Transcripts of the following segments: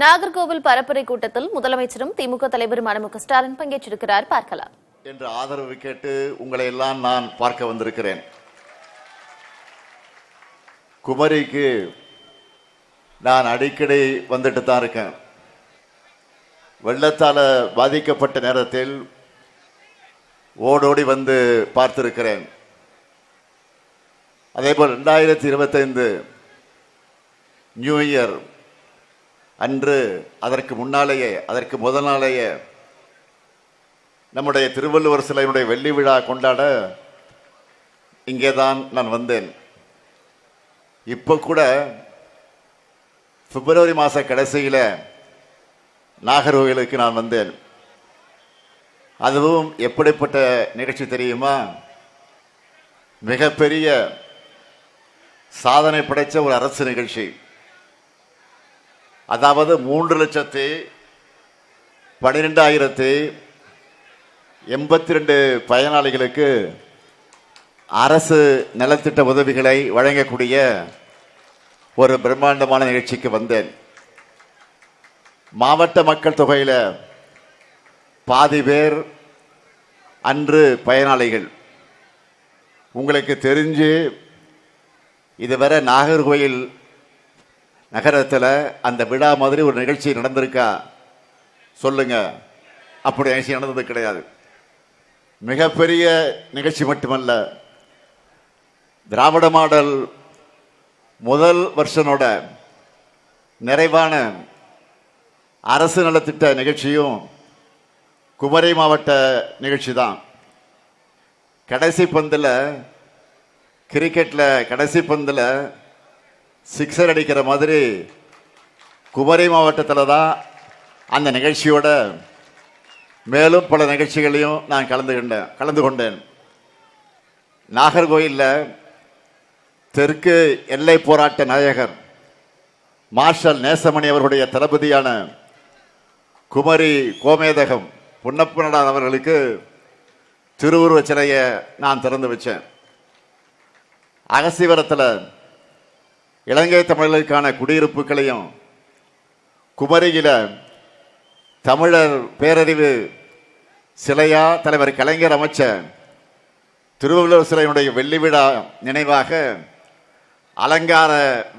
நாகர்கோவில் பரப்புரை கூட்டத்தில் முதலமைச்சரும் திமுக தலைவருமான மு க ஸ்டாலின் பங்கேற்றிருக்கிறார். பார்க்கலாம். என்று ஆதரவு கேட்டு உங்களை எல்லாம் நான் பார்க்க வந்திருக்கிறேன். குமரிக்கு நான் அடிக்கடி வந்துட்டு தான் இருக்கேன். வெள்ளத்தால் பாதிக்கப்பட்ட நேரத்தில் ஓடோடி வந்து பார்த்திருக்கிறேன். அதேபோல் 2025 நியூ இயர் அன்று அதற்கு முதல் நாளையே நம்முடைய திருவள்ளுவர் சிலையினுடைய வெள்ளி விழா கொண்டாட இங்கே தான் நான் வந்தேன். இப்போ கூட பிப்ரவரி மாத கடைசியில் நாகர்கோவிலுக்கு நான் வந்தேன். அதுவும் எப்படிப்பட்ட நிகழ்ச்சி தெரியுமா? மிகப்பெரிய சாதனை படைத்த ஒரு அரசு நிகழ்ச்சி. அதாவது 3,12,082 பயனாளிகளுக்கு அரசு நலத்திட்ட உதவிகளை வழங்கக்கூடிய ஒரு பிரம்மாண்டமான நிகழ்ச்சிக்கு வந்தேன். மாவட்ட மக்கள் தொகையில் பாதி பேர் அன்று பயனாளிகள். உங்களுக்கு தெரிஞ்சு இதுவரை நாகர்கோவில் நகரத்தில் அந்த விழா மாதிரி ஒரு நிகழ்ச்சி நடந்திருக்கா சொல்லுங்க. அப்படி நிகழ்ச்சி நடந்தது கிடையாது. மிகப்பெரிய நிகழ்ச்சி மட்டுமல்ல, திராவிட மாடல் முதல் வருஷனோட நிறைவான அரசு நலத்திட்ட நிகழ்ச்சியும் குமரி மாவட்ட நிகழ்ச்சி தான். கடைசி பந்தில் கிரிக்கெட்டில் கடைசி பந்தில் சிக்ஸர் அடிக்கிற மாதிரி குமரி மாவட்டத்தில் தான் அந்த நிகழ்ச்சியோட மேலும் பல நிகழ்ச்சிகளையும் நான் கலந்து கொண்டேன். நாகர்கோயிலில் தெற்கு எல்லை போராட்ட நாயகர் மார்ஷல் நேசமணி அவர்களுடைய தளபதியான குமரி கோமேதகம் பொன்னப்பநாதன் அவர்களுக்கு திருவுருவச் சிலையை நான் திறந்து வச்சேன். அகசிவரத்தில் இலங்கை தமிழர்களுக்கான குடியிருப்புகளையும், குமரியில தமிழர் பேரறிவு சிலையா தலைவர் கலைஞர் அமைச்ச திருவள்ளுவர் சிலையினுடைய வெள்ளி விழா நினைவாக அலங்கார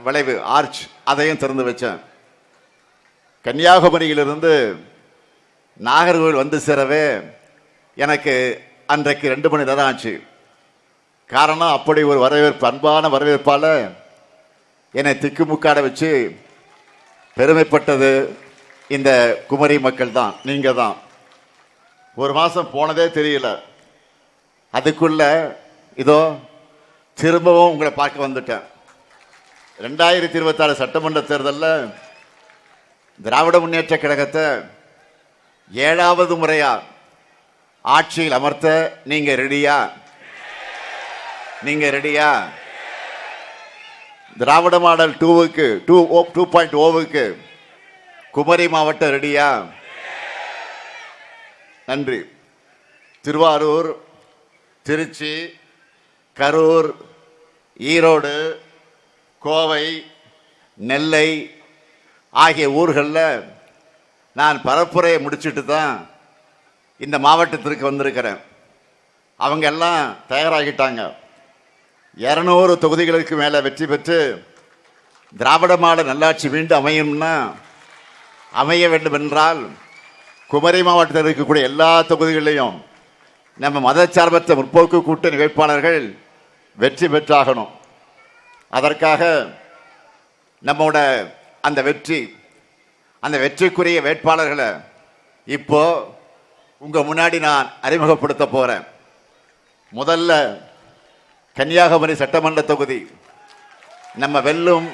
வளைவு ஆர்ச் அதையும் திறந்து வச்சேன். கன்னியாகுமரியிலிருந்து நாகர்கோவில் வந்து சேரவே எனக்கு அன்றைக்கு 2 மணி நேரம் ஆச்சு. காரணம், அப்படி ஒரு வரவேற்பு, அன்பான வரவேற்பால் என்னை திக்குமுக்காட வச்சு பெருமைப்பட்டது இந்த குமரி மக்கள் தான், நீங்க தான். ஒரு மாதம் போனதே தெரியல. அதுக்குள்ள இதோ திரும்பவும் உங்களை பார்க்க வந்துட்டேன். 2026 சட்டமன்ற தேர்தலில் திராவிட முன்னேற்ற கழகத்தை 7வது முறையா ஆட்சியில் அமர்த்த நீங்க ரெடியா? திராவிட மாடல் 2.0க்கு குமரி மாவட்டம் ரெடியா? நன்றி. திருவாரூர், திருச்சி, கரூர், ஈரோடு, கோவை, நெல்லை ஆகிய ஊர்களில் நான் பரப்புரையை முடிச்சுட்டு தான் இந்த மாவட்டத்திற்கு வந்திருக்கிறேன். அவங்க எல்லாம் தயாராகிட்டாங்க. 200 தொகுதிகளுக்கு மேலே வெற்றி பெற்று திராவிட மாடல் நல்லாட்சி மீண்டும் அமைய வேண்டும் என்றால் குமரி மாவட்டத்தில் இருக்கக்கூடிய எல்லா தொகுதிகளிலையும் நம்ம மதச்சார்பற்ற முற்போக்கு கூட்டணி வேட்பாளர்கள் வெற்றி பெற்றாகணும். அதற்காக நம்மோட அந்த வெற்றிக்குரிய வேட்பாளர்களை இப்போ உங்க முன்னாடி நான் அறிமுகப்படுத்த போறேன். முதல்ல கன்னியாகுமரி சட்டமன்ற தொகுதி நம்ம வெல்லும்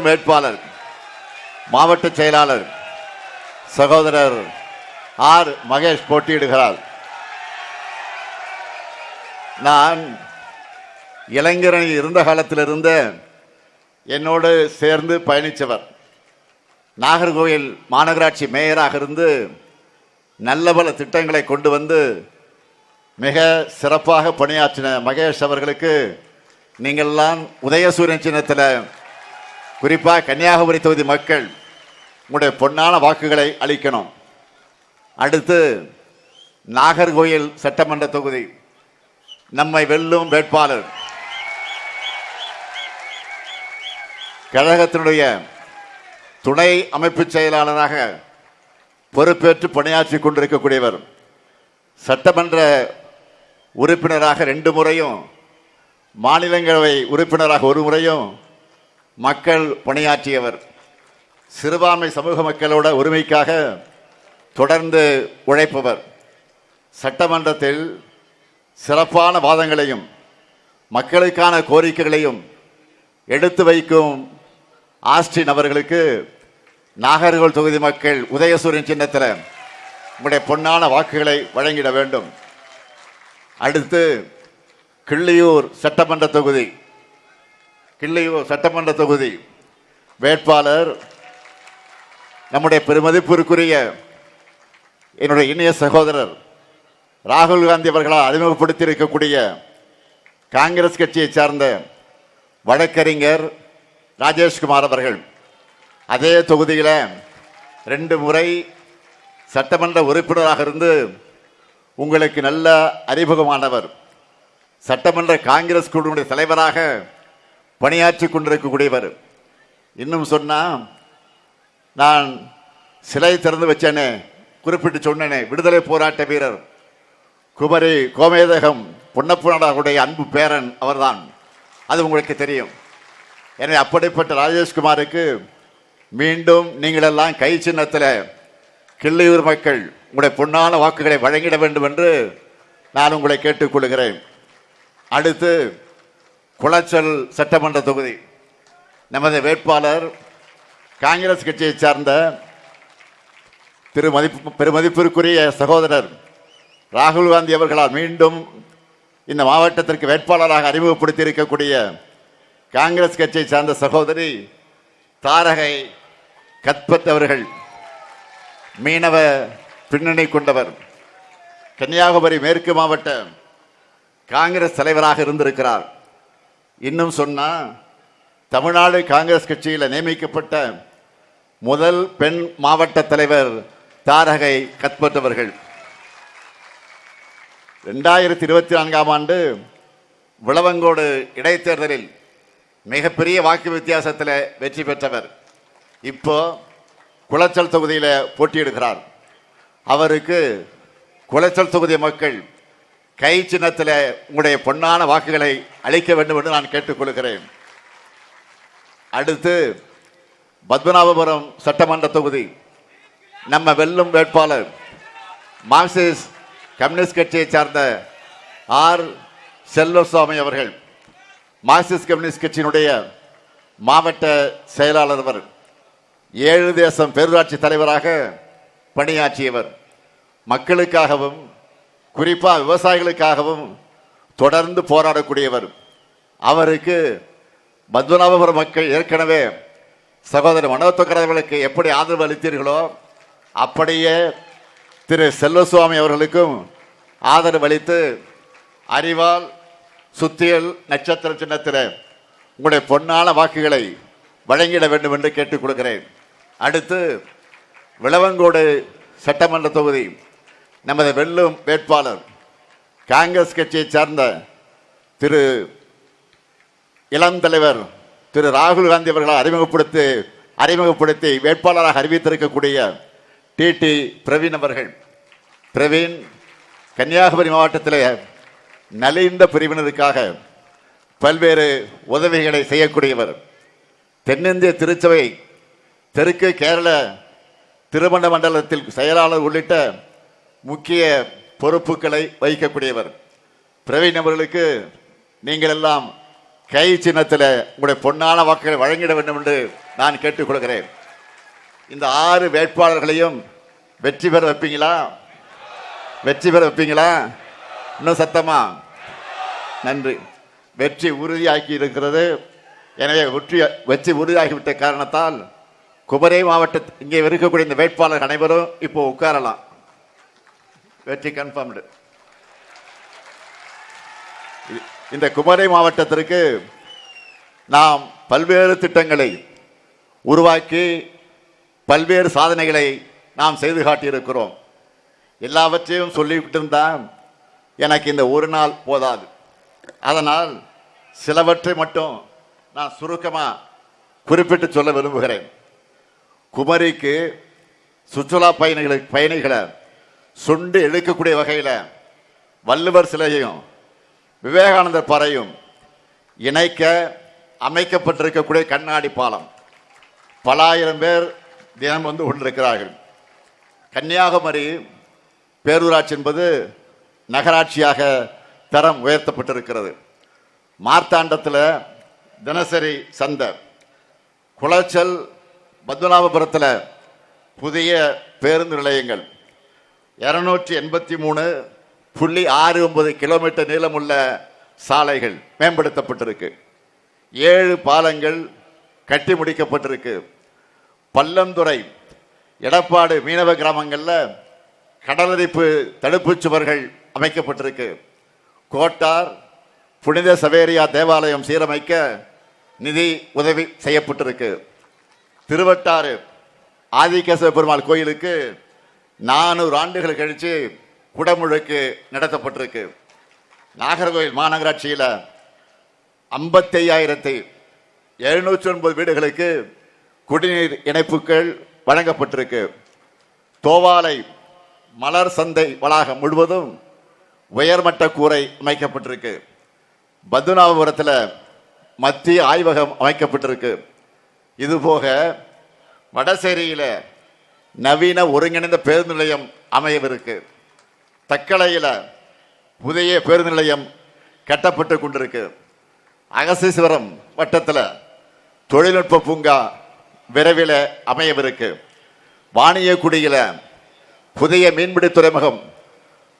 வேட்பாளர் மாவட்ட செயலாளர் சகோதரர் ஆர் மகேஷ் போட்டியிடுகிறார். நான் இளைஞரணி இருந்த காலத்திலிருந்து என்னோடு சேர்ந்து பயணித்தவர். நாகர்கோவில் மாநகராட்சி மேயராக இருந்து நல்ல பல திட்டங்களை கொண்டு வந்து மிக சிறப்பாக பணியாற்றின மகேஷ் அவர்களுக்கு நீங்கள்லாம் உதயசூரியன் சின்னத்தில் குறிப்பாக கன்னியாகுமரி தொகுதி மக்கள் உங்களுடைய பொன்னான வாக்குகளை அளிக்கணும். அடுத்து நாகர்கோயில் சட்டமன்ற தொகுதி நம்மை வெல்லும் வேட்பாளர் கழகத்தினுடைய துணை அமைப்பு செயலாளராக பொறுப்பேற்று பணியாற்றி கொண்டிருக்கக்கூடியவர். சட்டமன்ற உறுப்பினராக 2 முறையும், மாநிலங்களவை உறுப்பினராக 1 முறையும் மக்கள் பணியாற்றியவர். சிறுபான்மை சமூக மக்களோட உரிமைக்காக தொடர்ந்து உழைப்பவர். சட்டமன்றத்தில் சிறப்பான வாதங்களையும் மக்களுக்கான கோரிக்கைகளையும் எடுத்து வைக்கும் ஆஸ்டின் அவர்களுக்கு நாகர்கோவில் தொகுதி மக்கள் உதயசூரியன் சின்னத்தில் உங்களுடைய பொன்னான வாக்குகளை வழங்கிட வேண்டும். அடுத்து கிள்ளியூர் சட்டமன்ற தொகுதி வேட்பாளர் நம்முடைய பெருமதிப்பிற்குரிய என்னுடைய இனிய சகோதரர் ராகுல் காந்தி அவர்களால் அறிமுகப்படுத்தி இருக்கக்கூடிய காங்கிரஸ் கட்சியை சார்ந்த வழக்கறிஞர் ராஜேஷ்குமார் அவர்கள் அதே தொகுதியில் 2 முறை சட்டமன்ற உறுப்பினராக இருந்து உங்களுக்கு நல்ல அறிமுகமானவர். சட்டமன்ற காங்கிரஸ் குழுவுடைய தலைவராக பணியாற்றி கொண்டிருக்கக்கூடியவர். இன்னும் சொன்னால் நான் சிலை திறந்து வச்சேனே, குறிப்பிட்டு சொன்னேனே, விடுதலை போராட்ட வீரர் குமரி கோமேதகம் பொன்னப்பனுடைய அன்பு பேரன் அவர்தான். அது உங்களுக்கு தெரியும். எனவே அப்படிப்பட்ட ராஜேஷ்குமாருக்கு மீண்டும் நீங்களெல்லாம் கை சின்னத்தில் கிள்ளியூர் மக்கள் உங்களுடைய பொன்னான வாக்குகளை வழங்கிட வேண்டும் என்று நான் உங்களை கேட்டுக்கொள்கிறேன். அடுத்து குளச்சல் சட்டமன்ற தொகுதி நமது வேட்பாளர் காங்கிரஸ் கட்சியை சார்ந்த பெருமதிப்பிற்குரிய சகோதரர் ராகுல் காந்தி அவர்களால் மீண்டும் இந்த மாவட்டத்திற்கு வேட்பாளராக அறிமுகப்படுத்தி இருக்கக்கூடிய காங்கிரஸ் கட்சியை சார்ந்த சகோதரி தாரகை கத்பத் அவர்கள் மீனவ பின்னணி கொண்டவர். கன்னியாகுமரி மேற்கு மாவட்ட காங்கிரஸ் தலைவராக இருந்திருக்கிறார். இன்னும் சொன்னால் தமிழ்நாடு காங்கிரஸ் கட்சியில் நியமிக்கப்பட்ட முதல் பெண் மாவட்ட தலைவர் தாரகை கத்பத் அவர்கள். 2024ஆம் ஆண்டு விளவங்கோடு இடைத்தேர்தலில் மிகப்பெரிய வாக்கு வித்தியாசத்தில் வெற்றி பெற்றவர். இப்போ குளச்சல் தொகுதியில் போட்டியிடுகிறார். அவருக்கு குளச்சல் தொகுதி மக்கள் கை சின்னத்தில் உங்களுடைய பொன்னான வாக்குகளை அளிக்க வேண்டும் என்று நான் கேட்டுக்கொள்கிறேன். அடுத்து பத்மநாபபுரம் சட்டமன்ற தொகுதி நம்ம வெல்லும் வேட்பாளர் மார்க்சிஸ்ட் கம்யூனிஸ்ட் கட்சியை சார்ந்த ஆர் செல்வசுவாமி அவர்கள். மார்க்சிஸ்ட் கம்யூனிஸ்ட் கட்சியினுடைய மாவட்ட செயலாளர். அவர் 7 தேசம் பேரூராட்சி தலைவராக பணியாற்றியவர். மக்களுக்காகவும் குறிப்பாக விவசாயிகளுக்காகவும் தொடர்ந்து போராடக்கூடியவர். அவருக்கு பத்மநாபபுரம் மக்கள் ஏற்கனவே சகோதரர் மனோத்கரவர்களுக்கு எப்படி ஆதரவு அளித்தீர்களோ அப்படியே திரு செல்வசுவாமி அவர்களுக்கும் ஆதரவு அளித்து அறிவால் சுத்தியல் நட்சத்திர சின்னத்தில் உங்களுடைய பொன்னான வாக்குகளை வழங்கிட வேண்டும் என்று கேட்டுக்கொள்கிறேன். அடுத்து விளவங்கோடு சட்டமன்ற தொகுதி நமது வெல்லும் வேட்பாளர் காங்கிரஸ் கட்சியை சார்ந்த திரு இளம் தலைவர் திரு ராகுல் காந்தி அவர்களால் அறிமுகப்படுத்தி வேட்பாளராக அறிவித்திருக்கக்கூடிய டிடி பிரவீன் அவர்கள். பிரவீன் கன்னியாகுமரி மாவட்டத்தில் நலிந்த பிரிவினருக்காக பல்வேறு உதவிகளை செய்யக்கூடியவர். தென்னிந்திய திருச்சபை தெற்கு கேரள திருமண மண்டலத்தில் செயலாளர் உள்ளிட்ட முக்கிய பொறுப்புகளை வகிக்கக்கூடியவர். பிரவீன் அவர்களுக்கு நீங்கள் எல்லாம் கை சின்னத்தில் உங்களுடைய பொன்னான வாக்குகளை வழங்கிட வேண்டும் என்று நான் கேட்டுக்கொள்கிறேன். இந்த 6 வேட்பாளர்களையும் வெற்றி பெற வைப்பீங்களா? இன்னும் சத்தமா? நன்றி. வெற்றி உறுதியாக்கி இருக்கிறது. எனவே வெற்றி உறுதியாகிவிட்ட காரணத்தால் குமரி மாவட்ட இங்கே இருக்கக்கூடிய இந்த வேட்பாளர் அனைவரும் இப்போ உட்காரலாம். வெற்றி கன்ஃபார்ம்டு. இந்த குமரி மாவட்டத்திற்கு நாம் பல்வேறு திட்டங்களை உருவாக்கி பல்வேறு சாதனைகளை நாம் செய்து காட்டியிருக்கிறோம். எல்லாவற்றையும் சொல்லிவிட்டு இருந்தால் எனக்கு இந்த ஒரு நாள் போதாது. அதனால் சிலவற்றை மட்டும் நான் சுருக்கமாக குறிப்பிட்டு சொல்ல விரும்புகிறேன். குமரிக்கு சுற்றுலா பயணிகளை சுண்டு இழுக்கக்கூடிய வகையில் வள்ளுவர் சிலையையும் விவேகானந்தர் பாறையும் இணைக்க அமைக்கப்பட்டிருக்கக்கூடிய கண்ணாடி பாலம் பல ஆயிரம் பேர் தினம் வந்து கொண்டிருக்கிறார்கள். கன்னியாகுமரி பேரூராட்சி என்பது நகராட்சியாக தரம் உயர்த்தப்பட்டிருக்கிறது. மார்த்தாண்டத்தில் தினசரி சந்தை, குளச்சல் பத்மநாபபுரத்தில் புதிய பேருந்து நிலையங்கள், 283.69 கிலோமீட்டர் நீளமுள்ள சாலைகள் மேம்படுத்தப்பட்டிருக்கு. 7 பாலங்கள் கட்டி முடிக்கப்பட்டிருக்கு. பள்ளந்துறை எடப்பாடு மீனவ கிராமங்களில் கடலரிப்பு தடுப்பு சுவர்கள் அமைக்கப்பட்டிருக்கு. கோட்டார் புனித சவேரியா தேவாலயம் சீரமைக்க நிதி உதவி செய்யப்பட்டிருக்கு. திருவட்டாறு ஆதிகேசவ பெருமாள் கோயிலுக்கு 400 ஆண்டுகள் கழித்து குடமுழுக்கு நடத்தப்பட்டிருக்கு. நாகர்கோவில் மாநகராட்சியில் 55,709 வீடுகளுக்கு குடிநீர் இணைப்புகள் வழங்கப்பட்டிருக்கு. தோவாலை மலர் சந்தை வளாகம் முழுவதும் உயர்மட்ட கூரை அமைக்கப்பட்டிருக்கு. பத்மநாபபுரத்தில் மத்திய ஆய்வகம் அமைக்கப்பட்டிருக்கு. இதுபோக வடசேரியில் நவீன ஒருங்கிணைந்த பேருந்து நிலையம் அமையவிருக்கு. தக்கலையில் புதிய பேருந்து நிலையம் கட்டப்பட்டு கொண்டிருக்கு. அகசீஸ்வரம் வட்டத்தில் தொழில்நுட்ப பூங்கா விரைவில் அமையவிருக்கு. வாணியக்குடியில் புதிய மீன்பிடி துறைமுகம்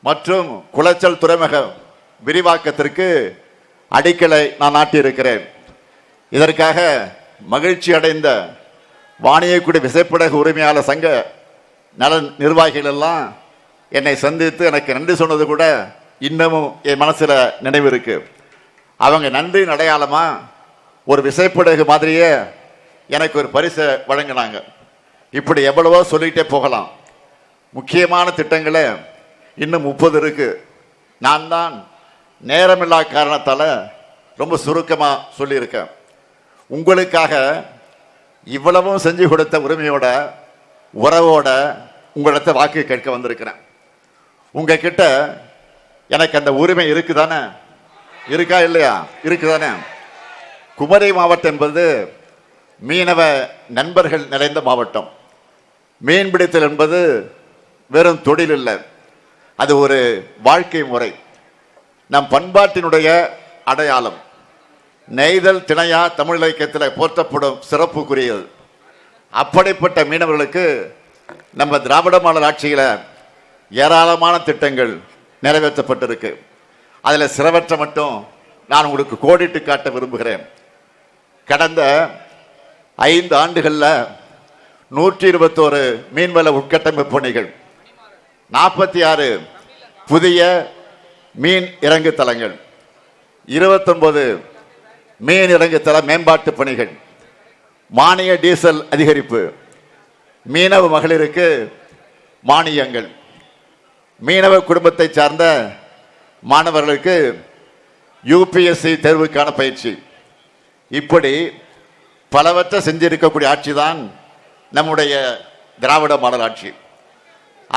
மற்றும் குளச்சல் துறைமுக விரிவாக்கத்திற்கு அடிக்கலை நான் நாட்டியிருக்கிறேன். இதற்காக மகிழ்ச்சி அடைந்த வாணியக்குடி விசைப்படகு உரிமையாளர் சங்க நலன் நிர்வாகிகள் எல்லாம் என்னை சந்தித்து எனக்கு நன்றி சொன்னது கூட இன்னமும் என் மனசில் நினைவு இருக்கு. அவங்க நன்றியின் அடையாளமா ஒரு விசைப்படகு மாதிரியே எனக்கு ஒரு பரிசை வழங்கினாங்க. இப்படி எவ்வளவோ சொல்லிக்கிட்டே போகலாம். முக்கியமான திட்டங்களை இன்னும் 30 இருக்கு. நான் தான் நேரமில்லா காரணத்தால் ரொம்ப சுருக்கமாக சொல்லியிருக்கேன். உங்களுக்காக இவ்வளவும் செஞ்சு கொடுத்த உரிமையோட உறவோட உங்களிடத்தை வாக்கு கேட்க வந்திருக்கிறேன். உங்ககிட்ட எனக்கு அந்த உரிமை இருக்குதானே? இருக்கா இல்லையா? இருக்குதானே? குமரி மாவட்டம் என்பது மீனவ நண்பர்கள் நிறைந்த மாவட்டம். மீன்பிடித்தல் என்பது வெறும் தொழில் இல்லை, அது ஒரு வாழ்க்கை முறை, நம் பண்பாட்டினுடைய அடையாளம். நெய்தல் திணையா தமிழ் இலக்கியத்தில் போற்றப்படும் சிறப்புக்குரியது. அப்படிப்பட்ட மீனவர்களுக்கு நம்ம திராவிட மாடல் ஆட்சியில் ஏராளமான திட்டங்கள் நிறைவேற்றப்பட்டிருக்கு. அதில் சிலவற்றை மட்டும் நான் உங்களுக்கு கோடிட்டு காட்ட விரும்புகிறேன். கடந்த 5 ஆண்டுகளில் 121 மீன்வள உட்கட்டமைப்பு பணிகள், 46 புதிய மீன் இறங்கு தளங்கள், 29 மீன் இறங்கு தள மேம்பாட்டு பணிகள், மானிய டீசல் அதிகரிப்பு, மீனவ மகளிருக்கு மானியங்கள், மீனவ குடும்பத்தை சார்ந்த மாணவர்களுக்கு யூபிஎஸ்சி தேர்வுக்கான பயிற்சி, இப்படி பலவற்றை செஞ்சிருக்கக்கூடிய ஆட்சி தான் நம்முடைய திராவிட மாடல் ஆட்சி.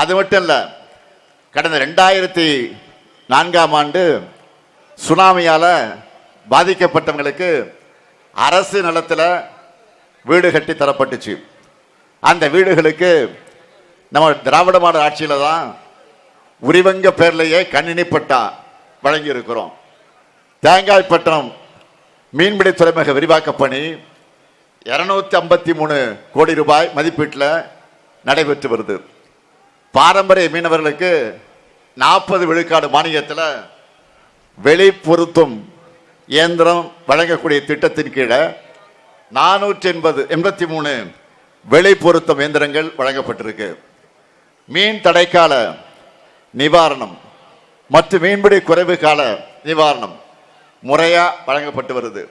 அது மட்டும் இல்லை, கடந்த 2004ஆம் ஆண்டு சுனாமியால் பாதிக்கப்பட்டவங்களுக்கு அரசு நிலத்தில் வீடு கட்டி தரப்பட்டுச்சு. அந்த வீடுகளுக்கு நம்ம திராவிட மாடல் ஆட்சியில் தான் உரிவங்க பேர்லேயே கணினி பட்டா வழங்கி இருக்கிறோம். தேங்காய்பட்டினம் மீன்பிடி துறைமுக விரிவாக்க பணி 253 கோடி ரூபாய் மதிப்பீட்டில் நடைபெற்று வருது. பாரம்பரிய மீனவர்களுக்கு 40 விழுக்காடு மானியத்தில் வெளி பொருத்தும் இயந்திரம் வழங்கக்கூடிய திட்டத்தின் கீழே 483 வெளி பொருத்தம் இயந்திரங்கள் வழங்கப்பட்டிருக்கு. மீன் தடைக்கால நிவாரணம் மற்றும் மீன்பிடி குறைவு கால நிவாரணம் முறையா வழங்கப்பட்டு வருது.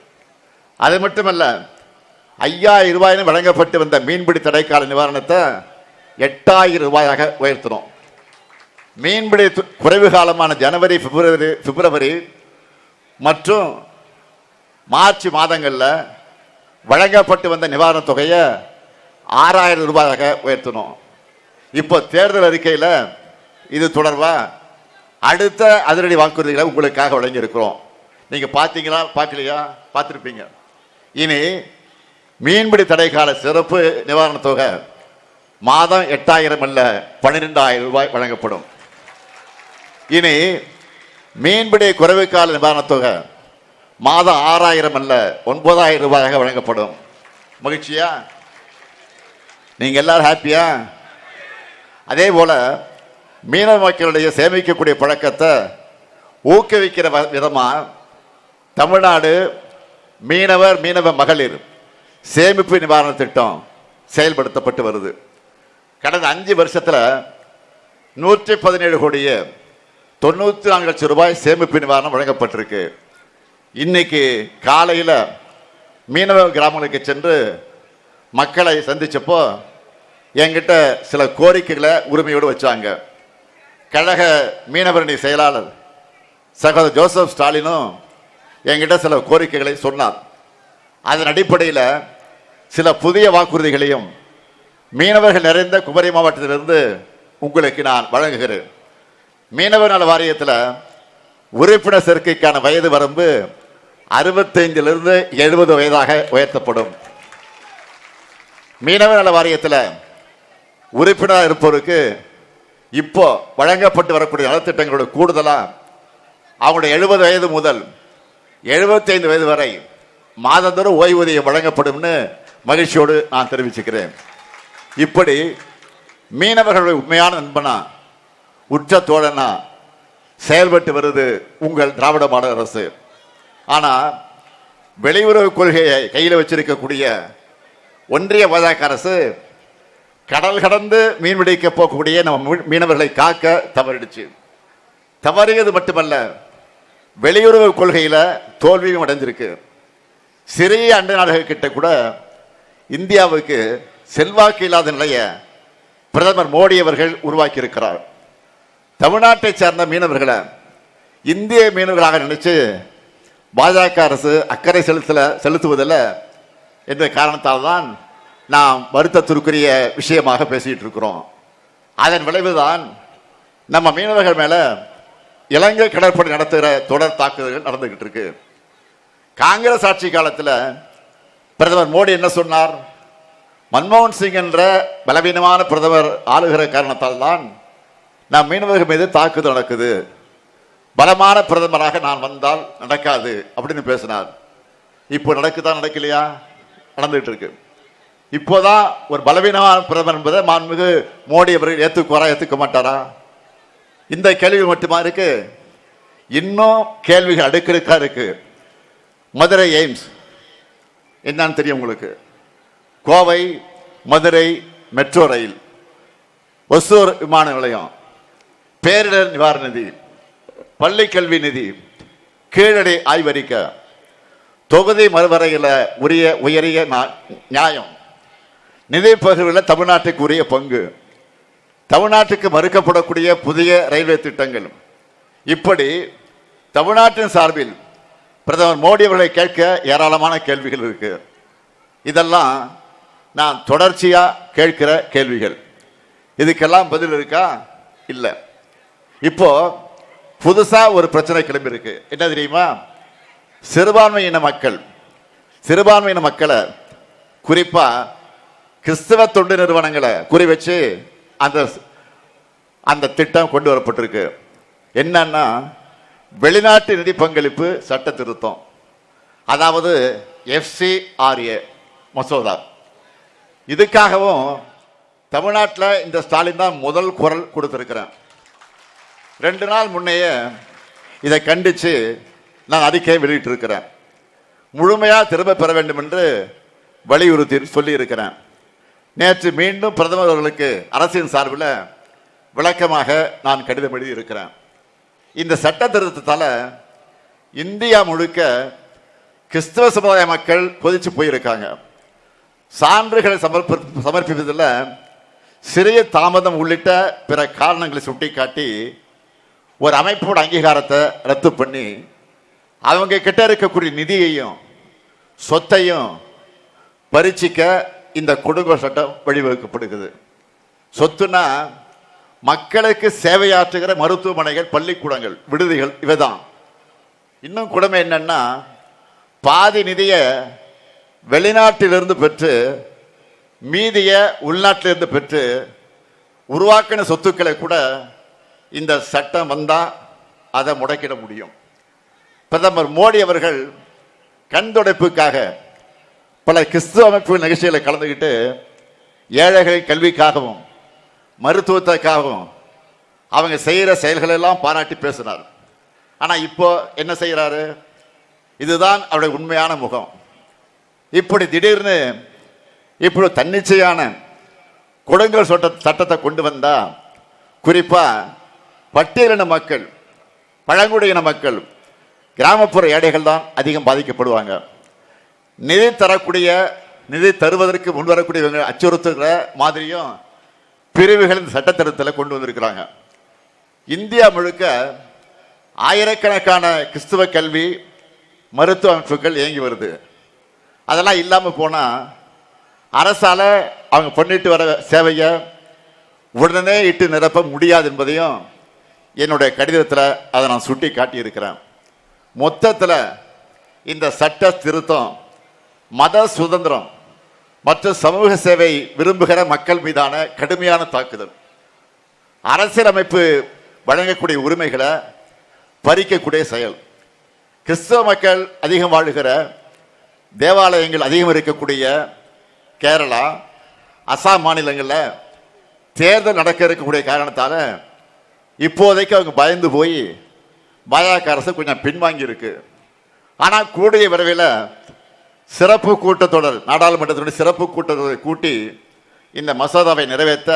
அது மட்டுமல்ல, 5000 ரூபாயின்னு வழங்கப்பட்டு வந்த மீன்பிடி தடைக்கால நிவாரணத்தை 8000 ரூபாயாக உயர்த்தினோம். மீன்பிடி குறைவு காலமான ஜனவரி, பிப்ரவரி மற்றும் மார்ச் மாதங்களில் வழங்கப்பட்டு வந்த நிவாரணத் தொகையை 6000 ரூபாயாக உயர்த்தினோம். இப்போ தேர்தல் அறிக்கையில் இது தொடர்பாக அடுத்த அதிரடி வாக்குறுதிகளை உங்களுக்காக வழங்கியிருக்கிறோம். நீங்கள் பார்த்தீங்களா, பார்க்கலையா? பார்த்துருப்பீங்க. இனி மீன்பிடி தடைக்கால சிறப்பு நிவாரணத் தொகை மாதம் 8000 அல்ல 12000 ரூபாய் வழங்கப்படும். இனி மீன்பிடி குறைவு கால நிவாரணத் தொகை மாதம் 6000 அல்ல 9000 ரூபாயாக வழங்கப்படும். மகிழ்ச்சியா? நீங்க எல்லாரும் ஹாப்பியா? அதே போல மீனவ மக்களுடைய சேமிக்கக்கூடிய பழக்கத்தை ஊக்குவிக்கிற விதமா தமிழ்நாடு மீனவ மகளிர் சேமிப்பு நிவாரண திட்டம் செயல்படுத்தப்பட்டு வருது. கடந்த 5 வருஷத்துல 117 கோடியே 94 லட்சம் ரூபாய் சேமிப்பு நிவாரணம் வழங்கப்பட்டிருக்கு. இன்னைக்கு காலையில் மீனவ கிராமங்களுக்கு சென்று மக்களை சந்திச்சப்போ என்கிட்ட சில கோரிக்கைகளை உரிமையோடு வச்சாங்க. கழக மீனவரணி செயலாளர் சகோதரர் ஜோசப் ஸ்டாலினும் என்கிட்ட சில கோரிக்கைகளை சொன்னார். அதன் அடிப்படையில் சில புதிய வாக்குறுதிகளையும் மீனவர்கள் நிறைந்த குமரி மாவட்டத்திலிருந்து உங்களுக்கு நான் வழங்குகிறேன். மீனவர் நல வாரியத்தில் உறுப்பினர் சேர்க்கைக்கான வயது வரம்பு 65 70 வயதாக உயர்த்தப்படும். மீனவர் நல வாரியத்தில் உறுப்பினராக இருப்பவருக்கு இப்போ வழங்கப்பட்டு வரக்கூடிய நலத்திட்டங்களோட கூடுதலாக அவங்களுடைய 70 வயது முதல் 75 வயது வரை மாதந்தோறும் ஓய்வூதியம் வழங்கப்படும்னு மகிழ்ச்சியோடு நான் தெரிவிச்சுக்கிறேன். இப்படி மீனவர்களுடைய உண்மையான நண்பனா, உற்ற தோழனா செயல்பட்டு வருது உங்கள் திராவிட மாடல் அரசு. ஆனால் வெளியுறவு கொள்கையை கையில் வச்சிருக்கக்கூடிய ஒன்றிய பாஜக அரசு கடல் கடந்து மீன்பிடிக்க போகக்கூடிய நம்ம மீனவர்களை காக்க தவறிடுச்சு. தவறியது மட்டுமல்ல, வெளியுறவு கொள்கையில் தோல்வியும் அடைஞ்சிருக்கு. சிறிய அண்டை நாடுகள் கிட்ட கூட இந்தியாவுக்கு செல்வாக்கு இல்லாத நிலையை பிரதமர் மோடி அவர்கள் உருவாக்கி இருக்கிறார். தமிழ்நாட்டை சேர்ந்த மீனவர்களை இந்திய மீனவர்களாக நினைச்சு பாஜக அரசு அக்கறை செலுத்துவதில்லை என்ற காரணத்தால் தான் நாம் வருத்தத்திற்குரிய விஷயமாக பேசிட்டு இருக்கிறோம். அதன் விளைவுதான் நம்ம மீனவர்கள் மேல இலங்கை கடற்படை நடத்துகிற தொடர் தாக்குதல்கள் நடந்துகிட்டு இருக்கு. காங்கிரஸ் ஆட்சி காலத்தில் பிரதமர் மோடி என்ன சொன்னார்? மன்மோகன் சிங் என்ற பலவீனமான பிரதமர் ஆளுகிற காரணத்தால் தான் நம் மீனவர்கள் மீது தாக்குதல் நடக்குது, பலமான பிரதமராக நான் வந்தால் நடக்காது அப்படின்னு பேசினார். இப்போ நடக்குதா நடக்கலையா? நடந்துகிட்டு இருக்கு. இப்போதான் ஒரு பலவீனமான பிரதமர் என்பதை மாண்புமிகு மோடி அவர்கள் ஏற்றுக்குவாரா, ஏற்றுக்க மாட்டாரா? இந்த கேள்வி மட்டுமா இருக்கு? இன்னும் கேள்விகள் அடுக்கடுக்கா இருக்கு. மதுரை எய்ம்ஸ் என்னன்னு தெரியும் உங்களுக்கு? கோவை மதுரை மெட்ரோ ரயில், ஒசூர் விமான நிலையம், பேரிடர் நிவாரண நிதி, பள்ளி கல்வி நிதி, கீழடி ஆய்வறிக்கை, தொகுதி மறுவரையில் உயரிய நியாயம், நிதி பகிர்வில் தமிழ்நாட்டுக்கு உரிய பங்கு, தமிழ்நாட்டுக்கு மறுக்கப்படக்கூடிய புதிய ரயில்வே திட்டங்கள், இப்படி தமிழ்நாட்டின் சார்பில் பிரதமர் மோடி அவர்களை கேட்க ஏராளமான கேள்விகள் இருக்கு. இதெல்லாம் நான் தொடர்ச்சியா கேட்கிற கேள்விகள். இதுக்கெல்லாம் பதில் இருக்கா? இல்லை. இப்போ புதுசா ஒரு பிரச்சனை கிளம்பி இருக்கு. என்ன தெரியுமா? சிறுபான்மையின மக்களை குறிப்பா கிறிஸ்தவ தொண்டு நிறுவனங்களை குறி வச்சு அந்த திட்டம் கொண்டு வரப்பட்டிருக்கு. என்னன்னா, வெளிநாட்டு நிதி பங்களிப்பு சட்ட திருத்தம், அதாவது FCRA மசோதா. இதுக்காகவும் தமிழ்நாட்டில் இந்த ஸ்டாலின் தான் முதல் குரல் கொடுத்திருக்கிறேன். 2 நாள் முன்னையே இதை கண்டித்து நான் அறிக்கையை வெளியிட்டிருக்கிறேன். முழுமையாக திரும்ப பெற வேண்டும் என்று வலியுறுத்தி சொல்லியிருக்கிறேன். நேற்று மீண்டும் பிரதமர் அவர்களுக்கு அரசின் சார்பில் விளக்கமாக நான் கடிதம் எழுதியிருக்கிறேன். இந்த சட்ட திருத்தத்தால் இந்தியா முழுக்க கிறிஸ்தவ சமுதாய மக்கள் கொதிச்சு போயிருக்காங்க. சான்றுகளை சமர்ப்பிப்பதில் சிறிய தாமதம் உள்ளிட்ட பிற காரணங்களை சுட்டிக்காட்டி ஒரு அமைப்போட அங்கீகாரத்தை ரத்து பண்ணி அவங்க கிட்ட இருக்கக்கூடிய நிதியையும் சொத்தையும் பறிச்சிக்க இந்த கொடுங்கோல் சட்டம் வழிவகுக்கப்படுகிறது. சொத்துனா மக்களுக்கு சேவையாற்றுகிற மருத்துவமனைகள், பள்ளிக்கூடங்கள், விடுதிகள் இவைதான். இன்னும் கொடுமை என்னன்னா, பாதி நிதியை வெளிநாட்டிலிருந்து பெற்று மீதிய உள்நாட்டிலிருந்து பெற்று உருவாக்கின சொத்துக்களை கூட இந்த சட்டம் வந்தா அதை முடக்கிட முடியும். பிரதமர் மோடி அவர்கள் கண் துடைப்புக்காக பல கிறிஸ்துவ அமைப்பு நிகழ்ச்சிகளை கலந்துக்கிட்டு ஏழைகள் கல்விக்காகவும் மருத்துவத்துக்காகவும் அவங்க செய்கிற செயல்களெல்லாம் பாராட்டி பேசினார். ஆனால் இப்போ என்ன செய்கிறாரு? இதுதான் அவருடைய உண்மையான முகம். இப்படி திடீர்னு இப்படி தன்னிச்சையான கொடுங்கோல் சட்டத்தை கொண்டு வந்தா குறிப்பா பட்டியலின மக்கள், பழங்குடியின மக்கள், கிராமப்புற ஏழைகள் தான் அதிகம் பாதிக்கப்படுவாங்க. நிதி தருவதற்கு முன்வரக்கூடியவங்க அச்சுறுத்துகிற மாதிரியும் பிரிவுகள் இந்த சட்டத்திட்டத்தில் கொண்டு வந்திருக்கிறாங்க. இந்தியா முழுக்க ஆயிரக்கணக்கான கிறிஸ்துவ கல்வி மருத்துவ அமைப்புகள் இயங்கி வருது. அதெல்லாம் இல்லாமல் போனால் அரசால அவங்க பண்ணிட்டு வர சேவையை உடனே இட்டு நிரப்ப முடியாது என்பதையும் என்னுடைய கடிதத்தில் அதை நான் சுட்டி காட்டியிருக்கிறேன். மொத்தத்தில் இந்த சட்ட திருத்தம் மத சுதந்திரம் மற்றும் சமூக சேவை விரும்புகிற மக்கள் மீதான கடுமையான தாக்குதல், அரசியலமைப்பு வழங்கக்கூடிய உரிமைகளை பறிக்கக்கூடிய செயல். கிறிஸ்தவ மக்கள் அதிகம் வாழுகிற தேவாலயங்கள் அதிகம் இருக்கக்கூடிய கேரளா, அசாம் மாநிலங்களில் தேர்தல் நடக்க இருக்கக்கூடிய காரணத்தால் இப்போதைக்கு அவங்க பயந்து போய் பாஜக அரசு கொஞ்சம் பின்வாங்கி இருக்கு. ஆனால் கூடிய விரைவில் சிறப்பு கூட்டத்தொடர், நாடாளுமன்றத்தினுடைய சிறப்பு கூட்டத்தொடரை கூட்டி இந்த மசோதாவை நிறைவேற்ற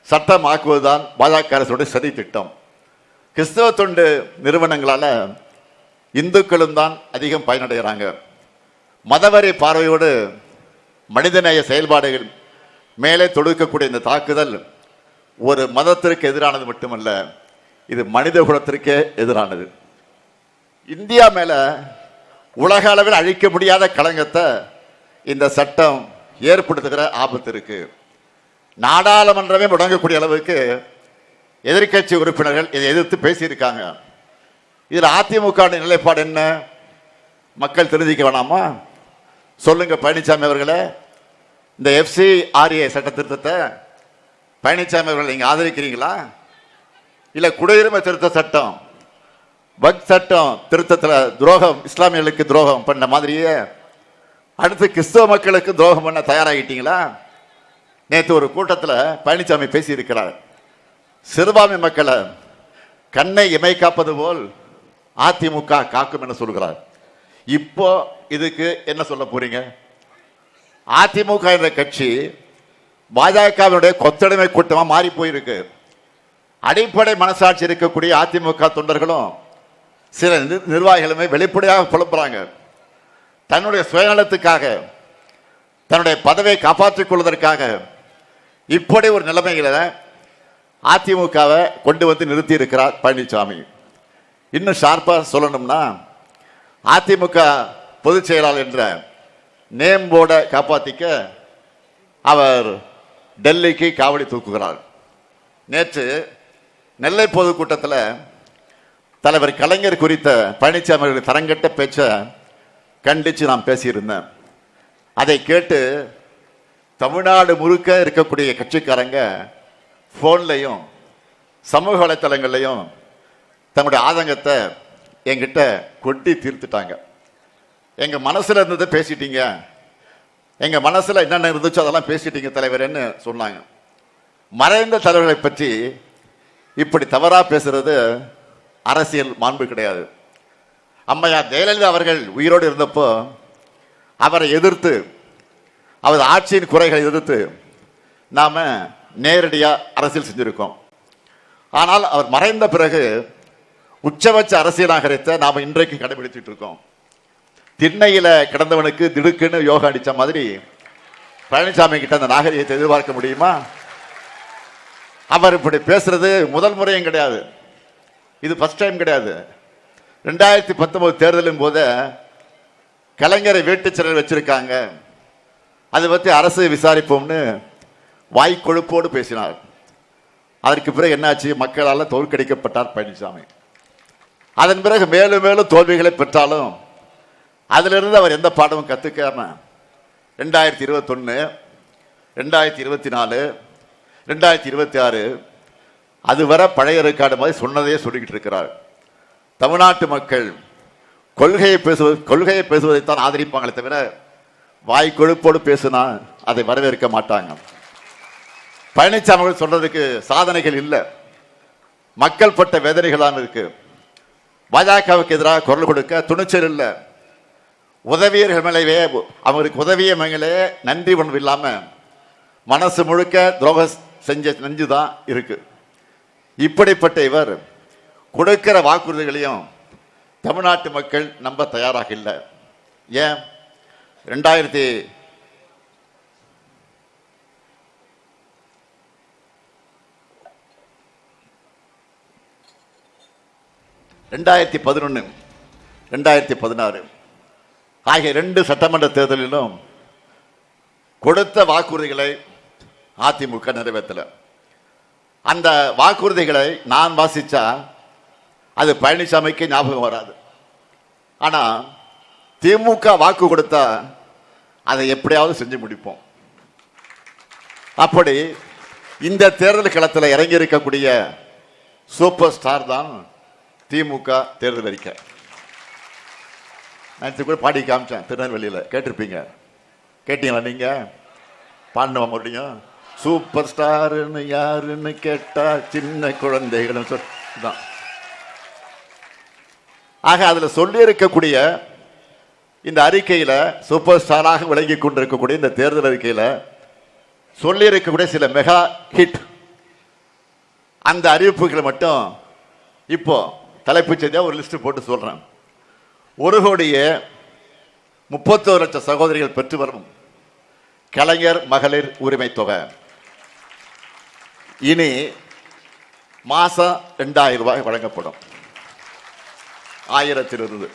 சட்டமாக்குவதுதான் பாஜக அரசுடைய சதி திட்டம். கிறிஸ்தவ தொண்டு நிறுவனங்களால் இந்துக்களும் தான் அதிகம் பயனடைகிறாங்க. மதவரி பார்வையோடு மனிதநேய செயல்பாடுகள் மேலே தொடுக்கக்கூடிய இந்த தாக்குதல் ஒரு மதத்திற்கு எதிரானது மட்டுமல்ல, இது மனித குலத்திற்கே எதிரானது. இந்தியா மேல உலக அளவில் அழிக்க முடியாத களங்கத்தை இந்த சட்டம் ஏற்படுத்துகிற ஆபத்து இருக்கு. நாடாளுமன்றமே முடங்கக்கூடிய அளவுக்கு எதிர்கட்சி உறுப்பினர்கள் இதை எதிர்த்து பேசியிருக்காங்க. இதில் அதிமுக நிலைப்பாடு என்ன? மக்கள் தெரிஞ்சிக்க வேணாமா? சொல்லுங்க பழனிசாமி அவர்களே, இந்த FCRA சட்ட திருத்தத்தை பழனிசாமி அவர்கள் நீங்க ஆதரிக்கிறீங்களா? இல்ல குடியுரிமை திருத்த சட்டம், வக்ஃப் சட்டம் திருத்தத்தில் துரோகம், இஸ்லாமியர்களுக்கு துரோகம் பண்ண மாதிரியே அடுத்து கிறிஸ்தவ மக்களுக்கு துரோகம் பண்ண தயாராகிட்டீங்களா? நேற்று ஒரு கூட்டத்தில் பழனிசாமி பேசியிருக்கிறார். சிறுபான்மை மக்களை கண்ணை இமை காப்பது போல் அதிமுக காக்கும் என சொல்கிறார். இப்போ இதுக்கு என்ன சொல்ல போறீங்க? அதிமுக என்ற கட்சி பாஜகவினுடைய கொத்தடிமை கூட்டமாக மாறி போயிருக்கு. அடிப்படை மனசாட்சி இருக்கக்கூடிய அதிமுக தொண்டர்களும் சில நிர்வாகிகளுமே வெளிப்படையாக புலம்புறாங்க. தன்னுடைய சுயநலத்துக்காக, தன்னுடைய பதவியை காப்பாற்றிக் கொள்வதற்காக இப்படி ஒரு நிலைமையில அதிமுகவை கொண்டு வந்து நிறுத்தி இருக்கிறார் பழனிசாமி. இன்னும் ஷார்ப்பா சொல்லணும்னா, அதிமுக பொதுச் செயலாளர் என்ற நேம் போர்டை காப்பாற்றிக்க அவர் டெல்லிக்கு காவடி தூக்குகிறார். நேற்று நெல்லை பொதுக்கூட்டத்தில் தலைவர் கலைஞர் குறித்த பழனிசாமி அவர்கள் தரங்கட்ட பேச்சை கண்டித்து நான் பேசியிருந்தேன். அதை கேட்டு தமிழ்நாடு முழுக்க இருக்கக்கூடிய கட்சிக்காரங்க ஃபோன்லையும் சமூக வலைத்தளங்கள்லையும் தங்களுடைய ஆதங்கத்தை என்கிட்ட கொட்டி தீர்த்துட்டாங்க. எங்கள் மனசில் இருந்ததை பேசிட்டீங்க, எங்கள் மனசில் என்னென்ன இருந்துச்சோ அதெல்லாம் பேசிட்டீங்க தலைவர்னு சொன்னாங்க. மறைந்த தலைவர்களை பற்றி இப்படி தவறாக பேசுறது அரசியல் மாண்பு கிடையாது. அம்மையார் ஜெயலலிதா அவர்கள் உயிரோடு இருந்தப்போ அவரை எதிர்த்து, அவர் ஆட்சியின் குறைகளை எதிர்த்து நாம நேரடியாக அரசியல் செஞ்சிருக்கோம். ஆனால் அவர் மறைந்த பிறகு உச்சபட்ச அரசியல் நாகரிகத்தை நாம் இன்றைக்கு கடைபிடிச்சிட்டு இருக்கோம். திண்ணையில கிடந்தவனுக்கு திடுக்குன்னு யோகா அடிச்ச மாதிரி பழனிசாமி கிட்ட அந்த நாகரிகத்தை எதிர்பார்க்க முடியுமா? அவர் இப்படி பேசுறது முதல் முறையும் கிடையாது, இது ஃபர்ஸ்ட் டைம் கிடையாது. 2019 தேர்தலின் போது கலைஞரை வீட்டு சிறையில் வச்சிருக்காங்க, அதை பற்றி அரசு விசாரிப்போம்னு வாய்க்கொழுப்போடு பேசினார். அதற்கு பிறகு என்னாச்சு? மக்களால் தோற்கடிக்கப்பட்டார் பழனிசாமி. அதன் பிறகு மேலும் மேலும் தோல்விகளை பெற்றாலும் அதிலிருந்து அவர் எந்த பாடமும் கற்றுக்காம 2021, 2024, 2026 அதுவரை பழைய ரெக்கார்டு மாதிரி சொன்னதையே சொல்லிக்கிட்டு இருக்கிறார். தமிழ்நாட்டு மக்கள் கொள்கையை பேசுவதைத்தான் ஆதரிப்பாங்களே தவிர வாய் கொழுப்போடு பேசுனா அதை வரவேற்க மாட்டாங்க. பழனிசாமி சொல்றதுக்கு சாதனைகள் இல்லை, மக்கள் பட்ட வேதனைகள் தான் இருக்கு. பாஜகவுக்கு எதிராக குரல் கொடுக்க துணிச்சல் இல்லை. உதவியர்கள் மேலே அவருக்கு உதவிய மேலே நன்றி உணர்வு இல்லாம மனசு முழுக்க துரோகம் செஞ்ச நெஞ்சுதான் இருக்கு. இப்படிப்பட்ட இவர் கொடுக்கிற வாக்குறுதிகளையும் தமிழ்நாட்டு மக்கள் நம்ப தயாராக இல்லை. ஏன்? 2011, 2016 ஆகிய 2 சட்டமன்ற தேர்தலிலும் கொடுத்த வாக்குறுதிகளை அதிமுக நிறைவேற்றல. அந்த வாக்குறுதிகளை நான் வாசிச்சா அது பழனிசாமிக்கு ஞாபகம் வராது. ஆனா திமுக வாக்கு கொடுத்தா அதை எப்படியாவது செஞ்சு முடிப்போம். அப்படி இந்த தேர்தல் களத்தில் இறங்கி இருக்கக்கூடிய சூப்பர் ஸ்டார் தான் திமுக தேர்தல் அறிக்கை. நான் கூட பாடி காமிச்சேன் திருநெல்வேலியில், கேட்டிருப்பீங்க. கேட்டீங்களா நீங்க? பாடின மறுபடியும் சூப்பர் ஸ்டாருன்னு யாருன்னு கேட்டா சின்ன குழந்தைகள் தான். ஆக அதில் சொல்லி இருக்கக்கூடிய இந்த அறிக்கையில் சூப்பர் ஸ்டாராக விளங்கி கொண்டிருக்கக்கூடிய இந்த தேர்தல் அறிக்கையில் சொல்லி இருக்கக்கூடிய சில மெகா ஹிட் அந்த அறிவிப்புகளை மட்டும் இப்போ தலைப்புச் செய்தியாக ஒரு லிஸ்ட் போட்டு சொல்றேன். 1,31,00,000 சகோதரிகள் பெற்று வரும் கலைஞர் மகளிர் உரிமை தொகை இனி மாசம் 2000 ரூபாய் வழங்கப்படும். 1000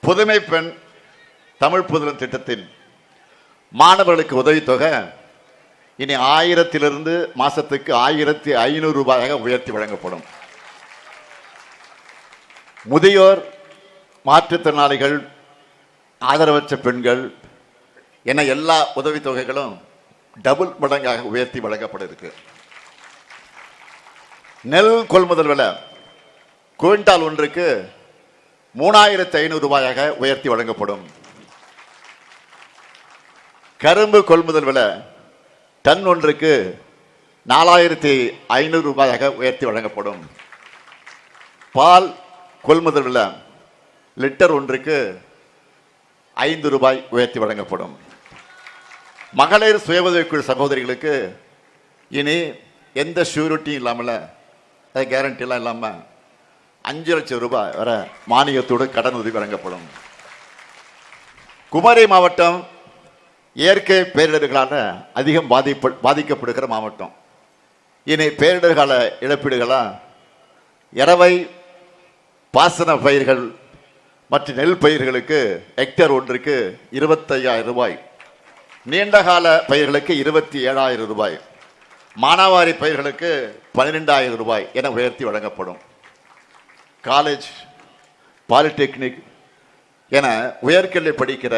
புதுமை பெண் தமிழ் புதுமை திட்டத்தின் மாணவர்களுக்கு உதவித்தொகை இனி 1000 மாசத்துக்கு 1500 ரூபாயாக உயர்த்தி வழங்கப்படும். முதியோர், மாற்றுத்திறனாளிகள், ஆதரவற்ற பெண்கள் என எல்லா உதவித்தொகைகளும் டபுள் மடங்காக உயர்த்தி வழங்கப்பட இருக்கு. நெல் கொள்முதல் விலை குவிண்டால் ஒன்றுக்கு 3500 ரூபாயாக உயர்த்தி வழங்கப்படும். கரும்பு கொள்முதல் விலை டன் ஒன்றுக்கு 4500 ரூபாயாக உயர்த்தி வழங்கப்படும். பால் கொள்முதல் விலை லிட்டர் ஒன்றுக்கு 5 ரூபாய் உயர்த்தி வழங்கப்படும். மகளிர் சுய உதவிக்குழு சகோதரிகளுக்கு இனி எந்த ஷூரிட்டியும் இல்லாமல், கேரண்டிலாம் இல்லாமல் 5 லட்சம் ரூபாய் வர மானியத்தோடு கடன் உதவி வழங்கப்படும். குமரி மாவட்டம் இயற்கை பேரிடர்களால் அதிகம் பாதிக்கப்படுகிற மாவட்டம். இனி பேரிடர்கால இழப்பீடுகளா இரவை பாசன பயிர்கள் மற்றும் நெல் பயிர்களுக்கு ஹெக்டேர் ஒன்றுக்கு 25,000 ரூபாய், நீண்டகால பயிர்களுக்கு 27,000 ரூபாய், மானாவாரி பயிர்களுக்கு 12,000 ரூபாய் என உயர்த்தி வழங்கப்படும். காலேஜ், பாலிடெக்னிக் என உயர்கல்வி படிக்கிற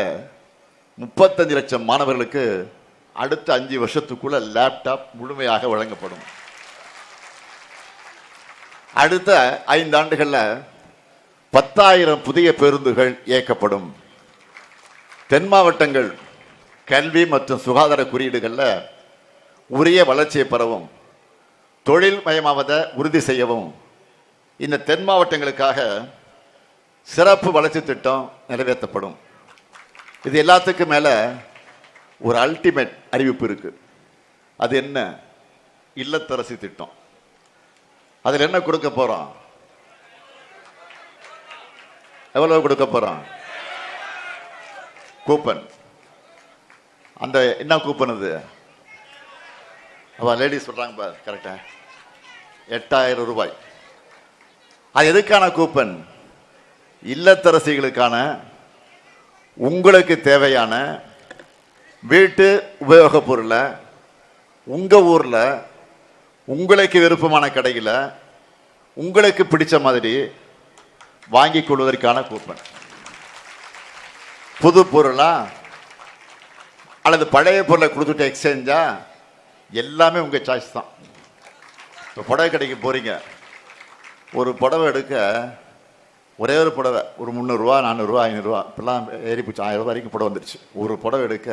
35 லட்சம் மாணவர்களுக்கு அடுத்த 5 வருஷத்துக்குள்ள லேப்டாப் முழுமையாக வழங்கப்படும். அடுத்த 5 ஆண்டுகளில் 10,000 புதிய பேருந்துகள் இயக்கப்படும். தென் மாவட்டங்கள் கல்வி மற்றும் சுகாதார குறியீடுகளில் உரிய வளர்ச்சியை பெறவும் தொழில் மயமாவதை உறுதி செய்யவும் இந்த தென் மாவட்டங்களுக்காக சிறப்பு வளர்ச்சி திட்டம் நிறைவேற்றப்படும். இது எல்லாத்துக்கும் மேல ஒரு அல்டிமேட் அறிவிப்பு இருக்கு. அது என்ன? இல்லத்தரசி திட்டம். அதில் என்ன கொடுக்க போறோம்? எவ்வளவு கொடுக்க போறோம்? கூப்பன். அந்த என்ன கூப்பன் அது? லேடிஸ் சொல்றாங்க பார், கரெக்டா? 8000 ரூபாய். அது எதுக்கான கூப்பன்? இல்லத்தரசிகளுக்கான உங்களுக்கு தேவையான வீட்டு உபயோகப் பொருளை உங்க ஊர்ல உங்களுக்கு விருப்பமான கடையில் உங்களுக்கு பிடிச்ச மாதிரி வாங்கிக் கொள்வதற்கான கூப்பன். புது பொருளா அல்லது பழைய பொருளை கொடுத்துட்டு எக்ஸ்சேஞ்சா, எல்லாமே உங்க சாய்ஸ் தான். இப்போ புடவை கடைக்கு போறீங்க, ஒரு புடவை எடுக்க ஒரே ஒரு புடவை ஒரு 300 ரூபா 400 ரூபா 500 ரூபா இப்பெல்லாம் ஏறி போச்சு. 1000 ரூபா வரைக்கும் புடவை வந்துருச்சு. ஒரு புடவை எடுக்க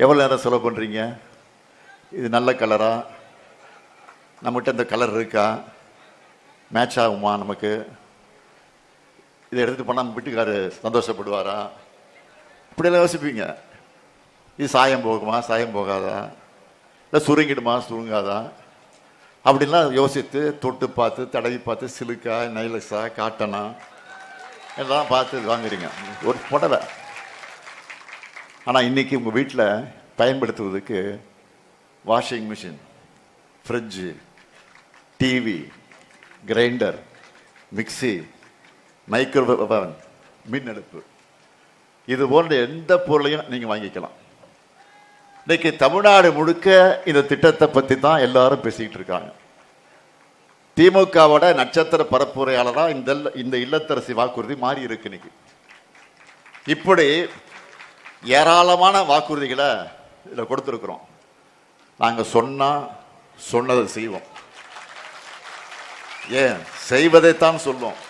எவ்வளோ நேரம் செலவு பண்ணுறீங்க? இது நல்ல கலரா, நம்மகிட்ட இந்த கலர் இருக்கா, மேட்ச் ஆகுமா, நமக்கு இதை எடுத்துகிட்டு போனால் நம்ம வீட்டுக்காரு சந்தோஷப்படுவாரா, இப்படியெல்லாம் யோசிப்பீங்க. இது சாயம் போகுமா, சாயம் போகாதா, இல்லை சுருங்கிடுமா, சுருங்காதா, அப்படின்லாம் யோசித்து தொட்டு பார்த்து தடவி பார்த்து சிலுக்கா நைலக்ஸா காட்டனா எல்லாம் பார்த்து வாங்குறீங்க ஒரு புடவை. ஆனால் இன்னைக்கு உங்கள் வீட்டில் பயன்படுத்துவதற்கு washing machine, fridge, TV, grinder, mixie, microwave oven, மின் அடுப்பு, இது போன்ற எந்த பொருளையும் நீங்கள் வாங்கிக்கலாம். இன்னைக்கு தமிழ்நாடு முழுக்க இந்த திட்டத்தை பற்றி தான் எல்லாரும் பேசிக்கிட்டு இருக்காங்க. திமுகவோட நட்சத்திர பரப்புரையாளராக இந்த இல்லத்தரசி வாக்குறுதி மாறி இருக்கு. இன்னைக்கு இப்படி ஏராளமான வாக்குறுதிகளை இதில் கொடுத்துருக்குறோம். நாங்கள் சொன்னதை செய்வோம். ஏன் செய்வதைத்தான் சொல்லுவோம்.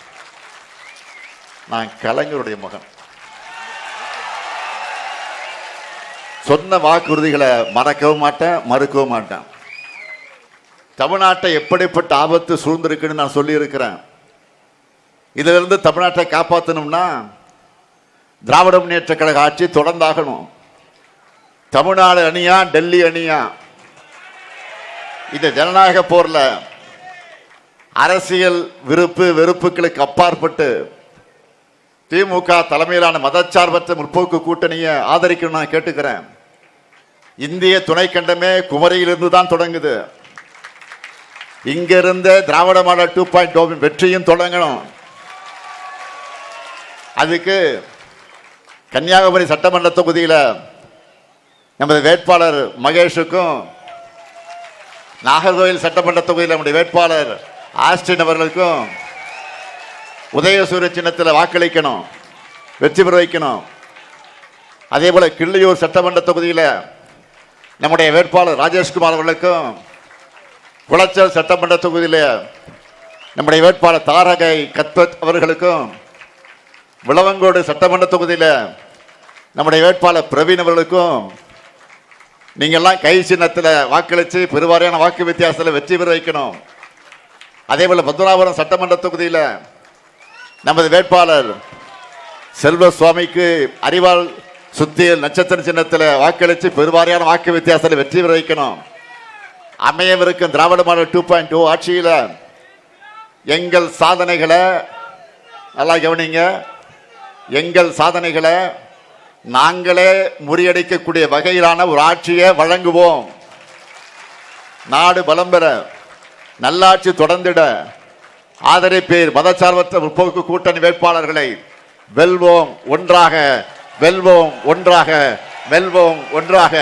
நான் கலைஞருடைய மகன். சொன்ன வாக்குறுதிகளை மறக்கவும் மாட்டேன், மறுக்கவும் மாட்டேன். தமிழ்நாட்டை எப்படிப்பட்ட ஆபத்து சூழ்ந்திருக்குன்னு நான் சொல்லி இருக்கிறேன். இதுல இருந்து தமிழ்நாட்டை காப்பாற்றணும்னா திராவிட முன்னேற்ற கழக ஆட்சி தொடர்ந்தாகணும். தமிழ்நாடு அணியா டெல்லி அணியா, இந்த ஜனநாயக போர்ல அரசியல் விருப்பு வெறுப்புகளுக்கு அப்பாற்பட்டு திமுக தலைமையிலான மதச்சார்பற்ற முற்போக்கு கூட்டணியை ஆதரிக்கணும் நான் கேட்டுக்கிறேன். இந்திய துணைக்கண்டமே குமரியிலிருந்து தான் தொடங்குது. இங்கிருந்த திராவிட மாடல் 2.0 வெற்றியும் தொடங்கணும். அதுக்கு கன்னியாகுமரி சட்டமன்ற தொகுதியில் நமது வேட்பாளர் மகேஷுக்கும், நாகர்கோவில் சட்டமன்ற தொகுதியில் நம்முடைய வேட்பாளர் ஆஸ்டின் அவர்களுக்கும் உதயசூரிய சின்னத்தில் வாக்களிக்கணும், வெற்றி பெற வைக்கணும். அதே போல கிள்ளியூர் சட்டமன்ற தொகுதியில் நம்முடைய வேட்பாளர் ராஜேஷ்குமார் அவர்களுக்கும், குளச்சல் சட்டமன்ற தொகுதியில் நம்முடைய வேட்பாளர் தாரகை கத்பத் அவர்களுக்கும், விளவங்கோடு சட்டமன்ற தொகுதியில் நம்முடைய வேட்பாளர் பிரவீன் அவர்களுக்கும் நீங்கள்லாம் கை சின்னத்தில் வாக்களித்து பெருவாரியான வாக்கு வித்தியாசத்தில் வெற்றி பெற வைக்கணும். அதே போல பத்மநாபபுரம் சட்டமன்ற தொகுதியில் நமது வேட்பாளர் செல்வ சுவாமிக்கு அறிவால் சுத்தியல் நட்சத்திர சின்னத்தில் வாக்களித்து பெருவாரியான வாக்கு வித்தியாசத்தில் வெற்றி பெற வைக்கணும். அமையவிருக்கும் திராவிட மாடல் 2.0 ஆட்சியில் எங்கள் சாதனைகளை நல்லா கவனிங்க. எங்கள் சாதனைகளை நாங்களே முறியடிக்கக்கூடிய வகையிலான ஒரு ஆட்சியை வழங்குவோம். நாடு பலம் பெற, நல்லாட்சி தொடர்ந்திட ஆதரிப்பீர். மதச்சார்பற்ற முற்போக்கு கூட்டணி வேட்பாளர்களை வெல்வோம் ஒன்றாக, வெல்வோம் ஒன்றாக, வெல்வோம் ஒன்றாக.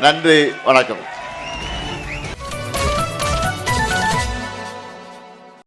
நன்றி, வணக்கம்.